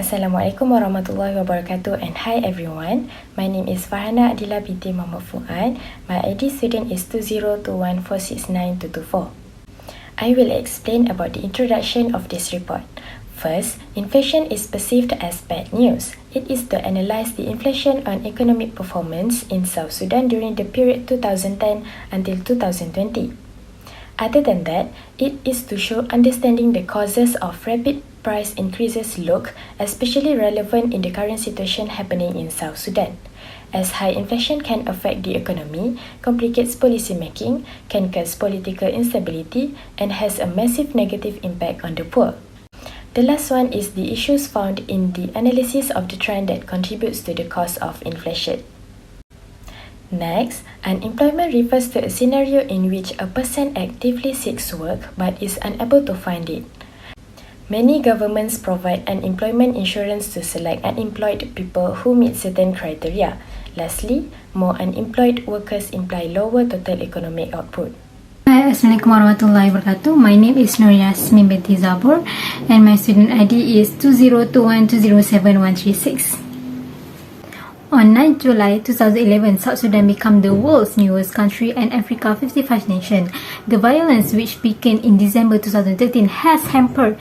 Assalamualaikum warahmatullahi wabarakatuh and hi everyone. My name is Farhana Adila binti Muhammad Fuad. My ID student is 2021469224. I will explain about the introduction of this report. First, inflation is perceived as bad news. It is to analyze the inflation on economic performance in South Sudan during the period 2010 until 2020. Other than that, it is to show understanding the causes of rapid price increases look especially relevant in the current situation happening in South Sudan, as high inflation can affect the economy, complicates policy making, can cause political instability, and has a massive negative impact on the poor. The last one is the issues found in the analysis of the trend that contributes to the cause of inflation. Next, unemployment refers to a scenario in which a person actively seeks work but is unable to find it. Many governments provide unemployment insurance to select unemployed people who meet certain criteria. Lastly, more unemployed workers imply lower total economic output. Hi, Assalamualaikum warahmatullahi wabarakatuh. My name is Nur Yasmin binti Zabur and my student ID is 2021207136. On 9 July 2011, South Sudan became the world's newest country and Africa's 55th nation. The violence which began in December 2013 has hampered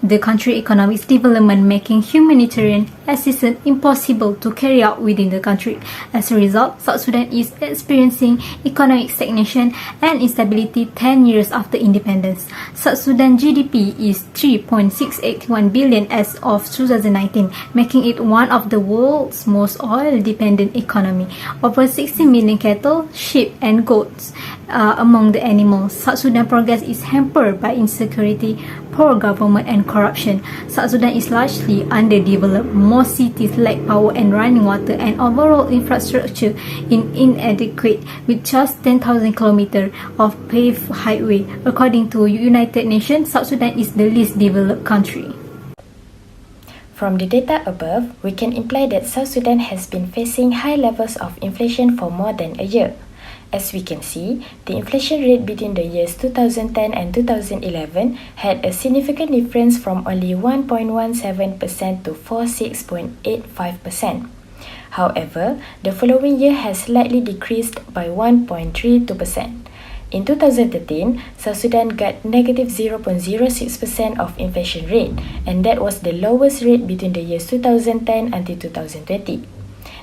the country's economic development, making humanitarian assistance impossible to carry out within the country. As a result, South Sudan is experiencing economic stagnation and instability 10 years after independence. South Sudan GDP is 3.681 billion as of 2019, making it one of the world's most oil-dependent economy. Over 60 million cattle, sheep, and goats are among the animals. South Sudan progress is hampered by insecurity, poor government, and corruption. South Sudan is largely underdeveloped. Most cities lack power and running water, and overall infrastructure is inadequate, with just 10,000 kilometers of paved highway. According to United Nations, South Sudan is the least developed country. From the data above, we can imply that South Sudan has been facing high levels of inflation for more than a year. As we can see, the inflation rate between the years 2010 and 2011 had a significant difference from only 1.17% to 46.85%. However, the following year has slightly decreased by 1.32%. In 2013, South Sudan got negative 0.06% of inflation rate, and that was the lowest rate between the years 2010 until 2020.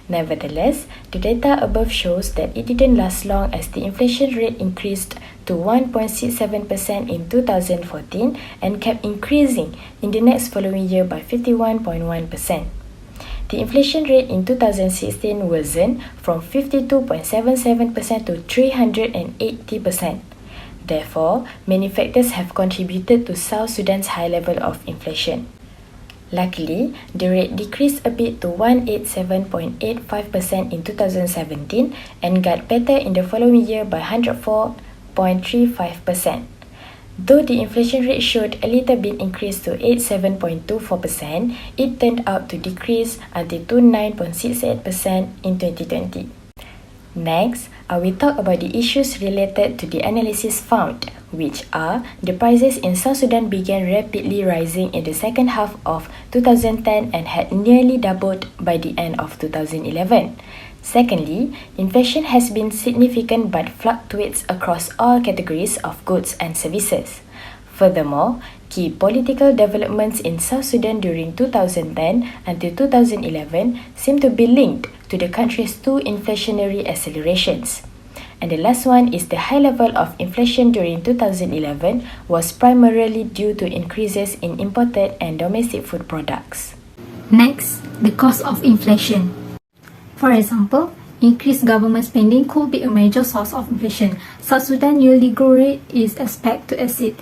Nevertheless, the data above shows that it didn't last long as the inflation rate increased to 1.67% in 2014 and kept increasing in the next following year by 51.1%. The inflation rate in 2016 worsened from 52.77% to 380%. Therefore, many factors have contributed to South Sudan's high level of inflation. Luckily, the rate decreased a bit to 187.85% in 2017 and got better in the following year by 104.35%. Though the inflation rate showed a little bit increase to 87.24%, it turned out to decrease until 29.68% in 2020. Next, I will talk about the issues related to the analysis found, which are the prices in South Sudan began rapidly rising in the second half of 2010 and had nearly doubled by the end of 2011. Secondly, inflation has been significant but fluctuates across all categories of goods and services. Furthermore, key political developments in South Sudan during 2010 until 2011 seem to be linked to the country's two inflationary accelerations. And the last one is the high level of inflation during 2011 was primarily due to increases in imported and domestic food products. Next, the cause of inflation. For example, increased government spending could be a major source of inflation. South Sudan yearly growth rate is expected to exceed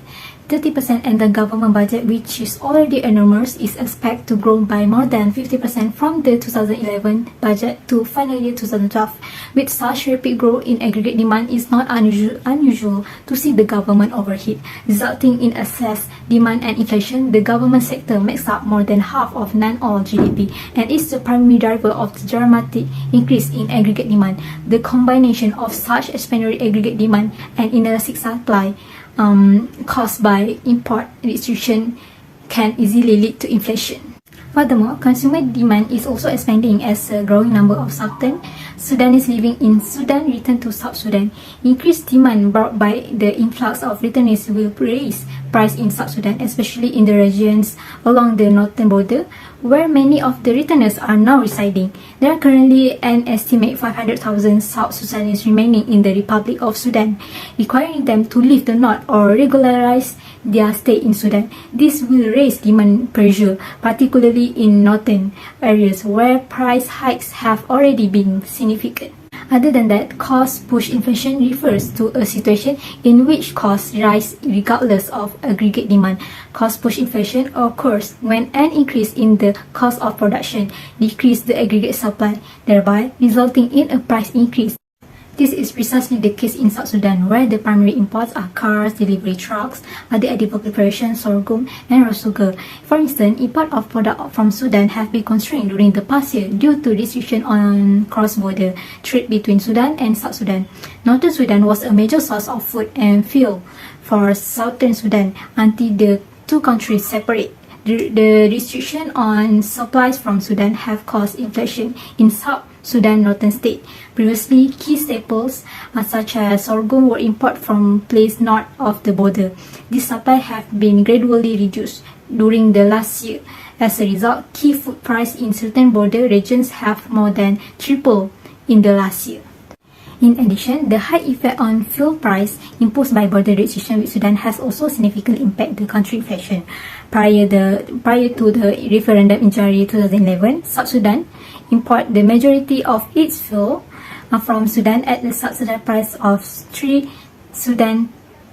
30%, and the government budget, which is already enormous, is expected to grow by more than 50% from the 2011 budget to final year 2012. With such rapid growth in aggregate demand, it's not unusual to see the government overheat, resulting in excess demand and inflation. The government sector makes up more than half of non-oil GDP and is the primary driver of the dramatic increase in aggregate demand. The combination of such extraordinary aggregate demand and inelastic supply caused by import restriction can easily lead to inflation. Furthermore, consumer demand is also expanding as a growing number of Southern Sudanese living in Sudan return to South Sudan. Increased demand brought by the influx of returnees will raise price in South Sudan, especially in the regions along the northern border, where many of the returners are now residing. There are currently an estimated 500,000 South Sudanese remaining in the Republic of Sudan, requiring them to leave the north or regularize their stay in Sudan. This will raise demand pressure, particularly in northern areas where price hikes have already been significant. Other than that, cost push inflation refers to a situation in which costs rise regardless of aggregate demand. Cost push inflation occurs when an increase in the cost of production decreases the aggregate supply, thereby resulting in a price increase. This is precisely the case in South Sudan, where the primary imports are cars, delivery trucks, other edible preparations, sorghum, and raw sugar. For instance, import of products from Sudan have been constrained during the past year due to restriction on cross-border trade between Sudan and South Sudan. Northern Sudan was a major source of food and fuel for Southern Sudan until the two countries separate. The restriction on supplies from Sudan have caused inflation in South Sudan northern state. Previously, key staples such as sorghum were imported from places north of the border. This supply have been gradually reduced during the last year. As a result, key food prices in certain border regions have more than tripled in the last year. In addition, the high effect on fuel price imposed by border restriction with Sudan has also significantly impacted the country inflation. Prior to the referendum in January 2011, South Sudan import the majority of its fuel from Sudan at the South Sudan price of 3 Sudan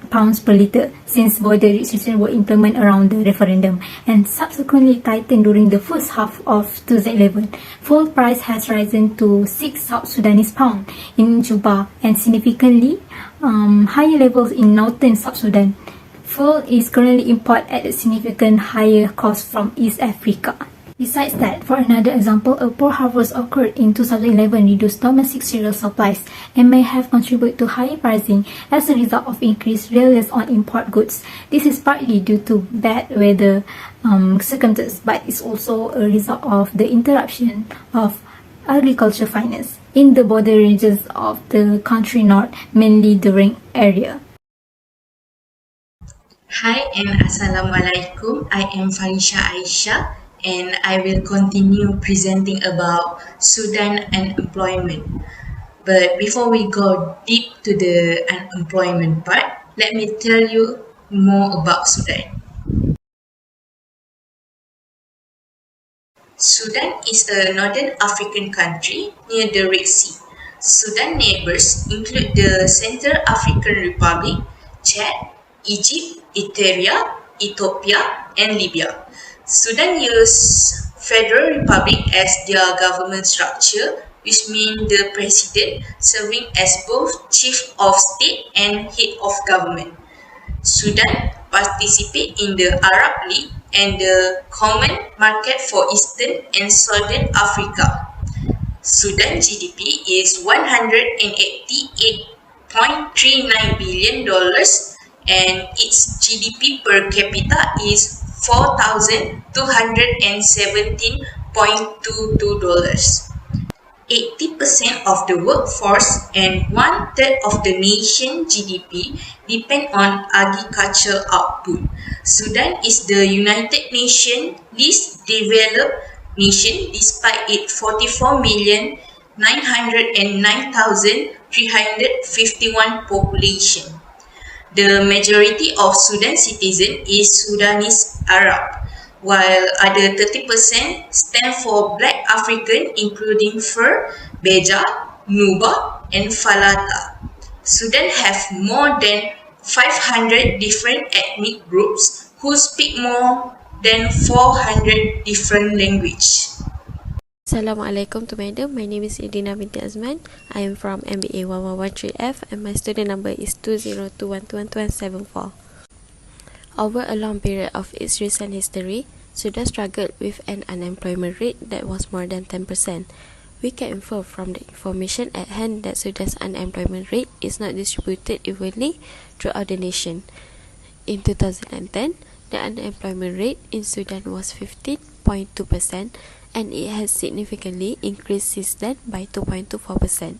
pounds per litre, since border restrictions were implemented around the referendum and subsequently tightened during the first half of 2011. Fuel price has risen to 6 South Sudanese pound in Juba and significantly higher levels in northern South Sudan. Fuel is currently imported at a significant higher cost from East Africa. Besides that, for another example, a poor harvest occurred in 2011 reduced domestic cereal supplies and may have contributed to higher pricing as a result of increased reliance on import goods. This is partly due to bad weather circumstances, but is also a result of the interruption of agriculture finance in the border regions of the country north, mainly during area. Hi and Assalamualaikum. I am Farisha Aisha and I will continue presenting about Sudan unemployment. But before we go deep to the unemployment part, let me tell you more about Sudan. Sudan is a northern African country near the Red Sea. Sudan neighbors include the Central African Republic, Chad, Egypt, Eritrea, Ethiopia, and Libya. Sudan uses Federal Republic as their government structure, which means the president serving as both chief of state and head of government. Sudan participates in the Arab League and the Common Market for Eastern and Southern Africa. Sudan GDP is $188.39 billion and its GDP per capita is $4,217.22. 80% of the workforce and one-third of the nation's GDP depend on agricultural output. Sudan is the United Nations least developed nation despite its 44,909,351 population. The majority of Sudan citizens is Sudanese Arab, while other 30% stand for Black African including Fur, Beja, Nuba, and Falata. Sudan have more than 500 different ethnic groups who speak more than 400 different languages. Assalamualaikum to madam. My name is Edina binti Azman. I am from MBA 1113F and my student number is 202121274. Over a long period of its recent history, Sudan struggled with an unemployment rate that was more than 10%. We can infer from the information at hand that Sudan's unemployment rate is not distributed evenly throughout the nation. In 2010, the unemployment rate in Sudan was 15.9%, 2.2%, and it has significantly increased since then by 2.24%.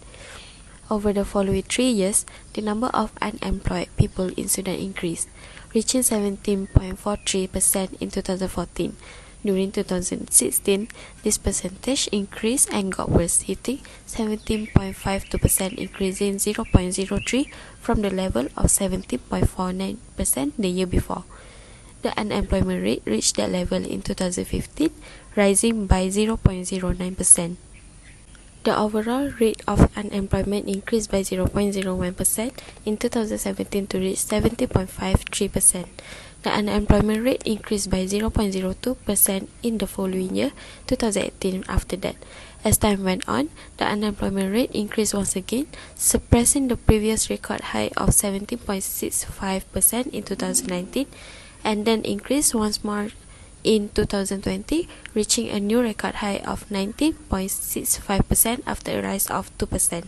Over the following 3 years, the number of unemployed people in Sudan increased, reaching 17.43% in 2014. During 2016, this percentage increased and got worse, hitting 17.52%, increasing 0.03 from the level of 17.49% the year before. The unemployment rate reached that level in 2015, rising by 0.09%. The overall rate of unemployment increased by 0.01% in 2017 to reach 70.53%. The unemployment rate increased by 0.02% in the following year, 2018, after that. As time went on, the unemployment rate increased once again, suppressing the previous record high of 17.65% in 2019, and then increased once more in 2020, reaching a new record high of 19.65% after a rise of 2%.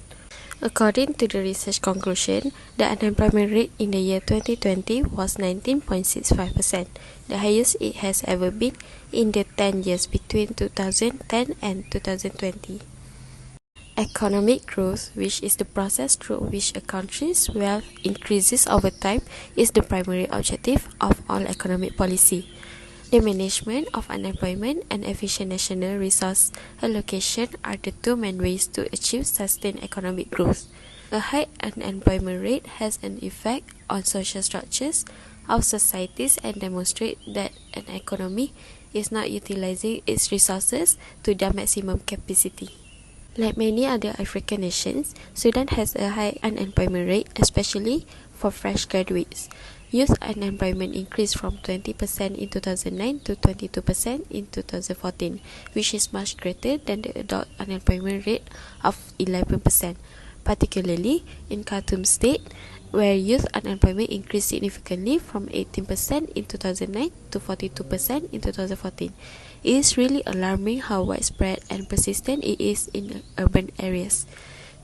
According to the research conclusion, the unemployment rate in the year 2020 was 19.65%, the highest it has ever been in the 10 years between 2010 and 2020. Economic growth, which is the process through which a country's wealth increases over time, is the primary objective of all economic policy. The management of unemployment and efficient national resource allocation are the two main ways to achieve sustained economic growth. A high unemployment rate has an effect on social structures of societies and demonstrates that an economy is not utilizing its resources to their maximum capacity. Like many other African nations, Sudan has a high unemployment rate, especially for fresh graduates. Youth unemployment increased from 20% in 2009 to 22% in 2014, which is much greater than the adult unemployment rate of 11%, particularly in Khartoum State, where youth unemployment increased significantly from 18% in 2009 to 42% in 2014. It is really alarming how widespread and persistent it is in urban areas.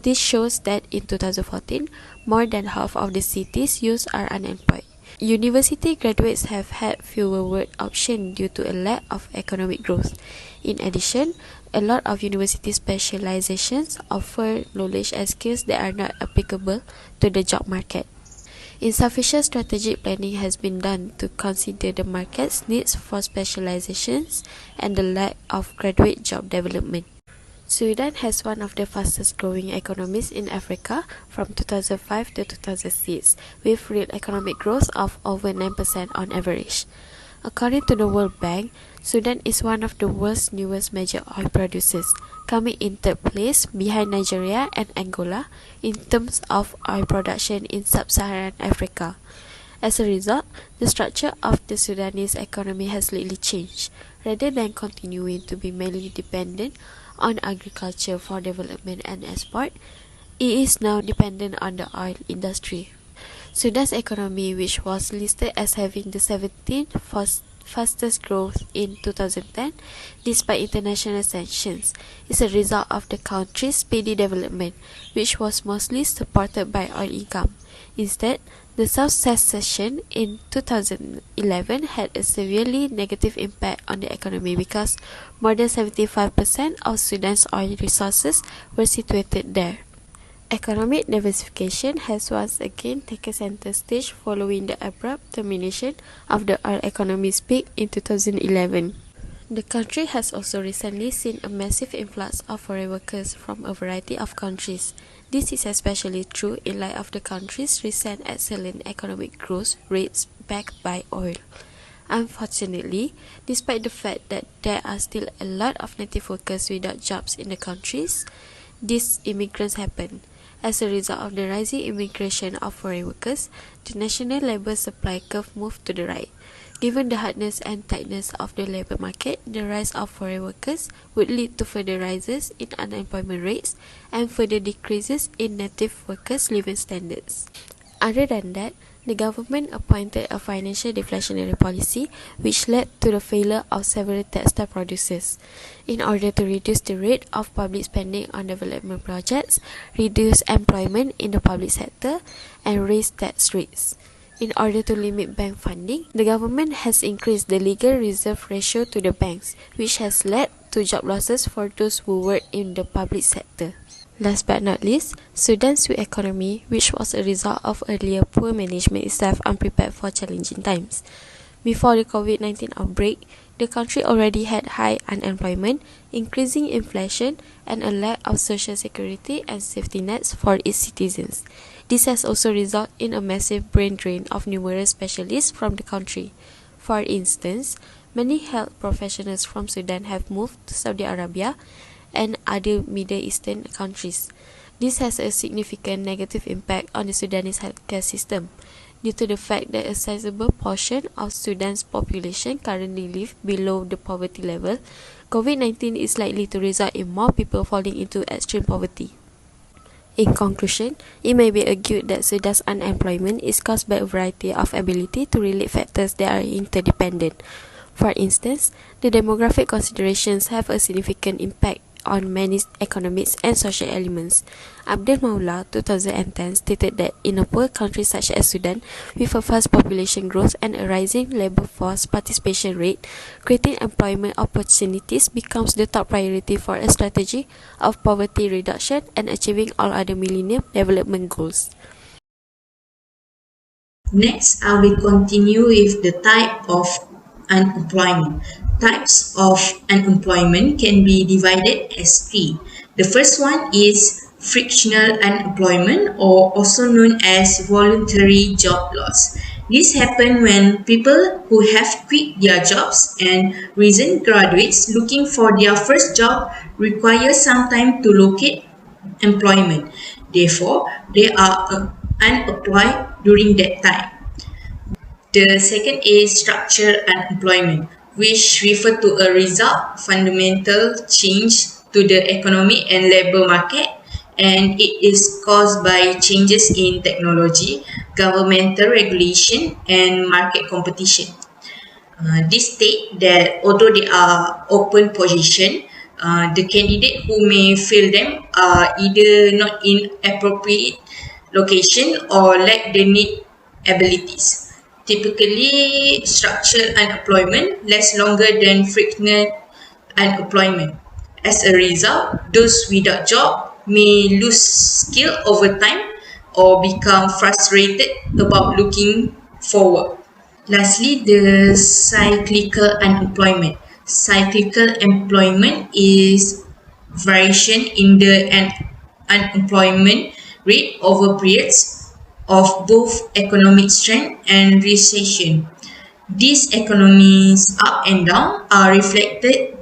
This shows that in 2014, more than half of the city's youth are unemployed. University graduates have had fewer work options due to a lack of economic growth. In addition, a lot of university specializations offer knowledge and skills that are not applicable to the job market. Insufficient strategic planning has been done to consider the market's needs for specializations and the lack of graduate job development. Sudan has one of the fastest growing economies in Africa from 2005 to 2006, with real economic growth of over 9% on average. According to the World Bank, Sudan is one of the world's newest major oil producers, coming in third place behind Nigeria and Angola in terms of oil production in sub-Saharan Africa. As a result, the structure of the Sudanese economy has lately changed. Rather than continuing to be mainly dependent on agriculture for development and export, it is now dependent on the oil industry. Sudan's economy, which was listed as having the 17th fastest growth in 2010, despite international sanctions, is a result of the country's speedy development, which was mostly supported by oil income. Instead, the South secession in 2011 had a severely negative impact on the economy because more than 75% of Sudan's oil resources were situated there. Economic diversification has once again taken center stage following the abrupt termination of the oil economy's peak in 2011. The country has also recently seen a massive influx of foreign workers from a variety of countries. This is especially true in light of the country's recent excellent economic growth rates backed by oil. Unfortunately, despite the fact that there are still a lot of native workers without jobs in the countries, these immigrants happen. As a result of the rising immigration of foreign workers, the national labour supply curve moved to the right. Given the hardness and tightness of the labour market, the rise of foreign workers would lead to further rises in unemployment rates and further decreases in native workers' living standards. Other than that, the government appointed a financial deflationary policy which led to the failure of several textile producers. In order to reduce the rate of public spending on development projects, reduce employment in the public sector, and raise tax rates. In order to limit bank funding, the government has increased the legal reserve ratio to the banks, which has led to job losses for those who work in the public sector. Last but not least, Sudan's weak economy, which was a result of earlier poor management, is left unprepared for challenging times. Before the COVID-19 outbreak, the country already had high unemployment, increasing inflation, and a lack of social security and safety nets for its citizens. This has also resulted in a massive brain drain of numerous specialists from the country. For instance, many health professionals from Sudan have moved to Saudi Arabia and other Middle Eastern countries. This has a significant negative impact on the Sudanese healthcare system, due to the fact that a sizable portion of Sudan's population currently live below the poverty level. COVID-19 is likely to result in more people falling into extreme poverty. In conclusion, it may be argued that Sudan's unemployment is caused by a variety of ability to relate factors that are interdependent. For instance, the demographic considerations have a significant impact on many economic and social elements. Abdel Maula, 2010, stated that in a poor country such as Sudan, with a fast population growth and a rising labor force participation rate, creating employment opportunities becomes the top priority for a strategy of poverty reduction and achieving all other Millennium Development Goals. Next, I will continue with the type of unemployment. Types of unemployment can be divided as three. The first one is frictional unemployment, or also known as voluntary job loss. This happens when people who have quit their jobs and recent graduates looking for their first job require some time to locate employment. Therefore, they are unemployed during that time. The second is structural unemployment, which refer to a result fundamental change to the economic and labor market, and it is caused by changes in technology, governmental regulation, and market competition. This state that although they are open position, the candidate who may fill them are either not in appropriate location or lack the need abilities. Typically, structural unemployment lasts longer than frictional unemployment. As a result, those without job may lose skill over time or become frustrated about looking for work. Lastly, the cyclical unemployment. Cyclical employment is variation in the unemployment rate over periods of both economic strength and recession. These economies up and down are reflected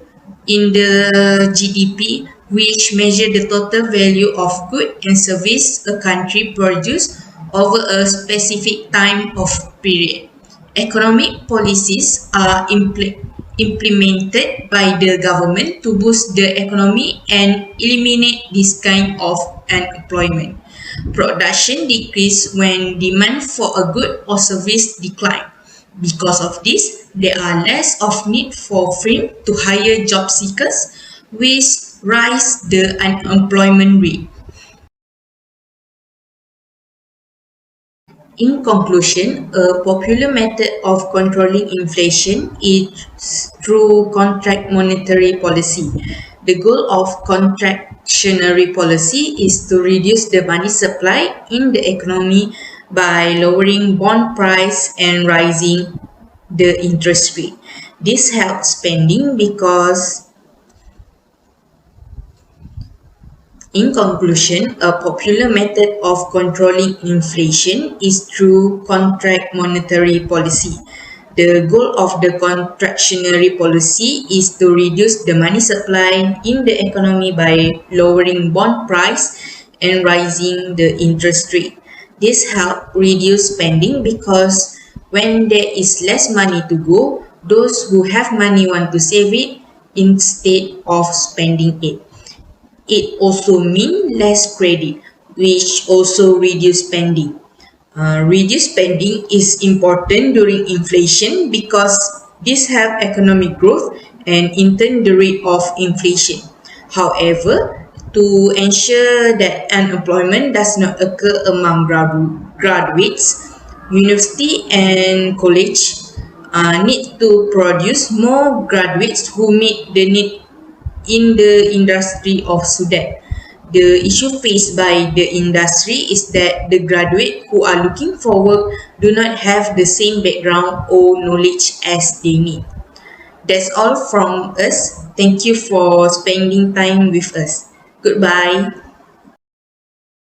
in the GDP, which measure the total value of good and service a country produce over a specific time of period. Economic policies are implemented by the government to boost the economy and eliminate this kind of unemployment. Production decrease when demand for a good or service decline. Because of this, there are less of need for firms to hire job seekers, which rise the unemployment rate. In conclusion, a popular method of controlling inflation is through contract monetary policy. The goal of contractionary policy is to reduce the money supply in the economy by lowering bond price and rising the interest rate. This helps spending because, in conclusion, a popular method of controlling inflation is through contract monetary policy. The goal of the contractionary policy is to reduce the money supply in the economy by lowering bond price and rising the interest rate. This helps reduce spending because when there is less money to go, those who have money want to save it instead of spending it. It also means less credit, which also reduce spending. Reduced spending is important during inflation because this helps economic growth and in turn the rate of inflation. However, to ensure that unemployment does not occur among graduates, University and college need to produce more graduates who meet the need in the industry of Sudan. The issue faced by the industry is that the graduate who are looking for work do not have the same background or knowledge as they need. That's all from us. Thank you for spending time with us. Goodbye.